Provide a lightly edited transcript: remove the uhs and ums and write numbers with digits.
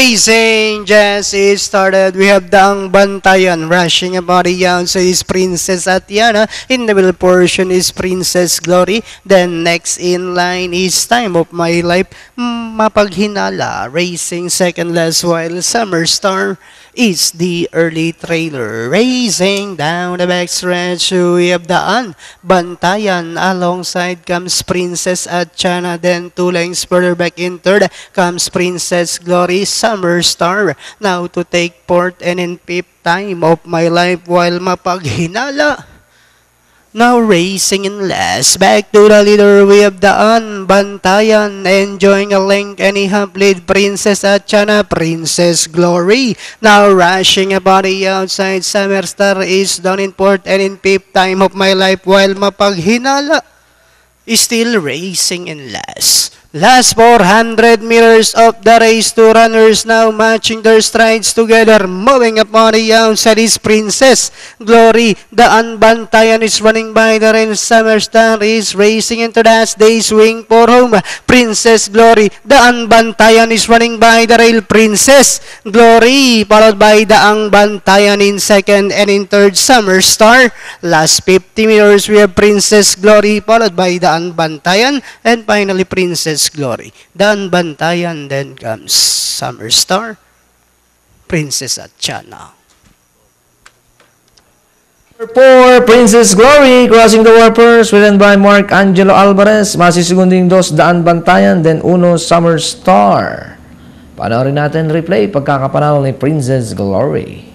Racing just is started. We have Daang Bantayan rushing about the outside is Princess Atiana. In the middle portion is Princess Glory. Then next in line is Time of My Life. Mapaghinala. Racing second last while Summer Star is the early trailer. Racing down the backstretch, we have Daan Bantayan. Alongside comes Princess Atiana. Then 2 lengths further back in third comes Princess Glory. Summer Star now to take fourth, and in fifth Time of My Life while mapaghinala. Now racing in last, back to the leader, we have Daan Bantayan, enjoying a length and a half lead, Princess Atiana, Princess Glory. Now rushing about the outside, Summer Star is down in fourth, and in fifth Time of My Life while mapaghinala is still racing in last. Last 400 meters of the race, two runners now matching their strides together. Moving up on the outside is Princess Glory. Daan Bantayan is running by the rail. Summer Star is racing into the last day, swing for home. Princess Glory. Daan Bantayan is running by the rail. Princess Glory followed by Daang Bantayan in second, and in third Summer Star. Last 50 meters we have Princess Glory followed by Daan Bantayan, and finally Princess Glory. Daan Bantayan, then comes Summer Star, Princess Atiana. For Princess Glory, crossing the warpers, ridden by Mark Angelo Alvarez. Masisegunding 2, Daan Bantayan, then 1, Summer Star. Panoorin natin replay pagkakapanalo ni Princess Glory.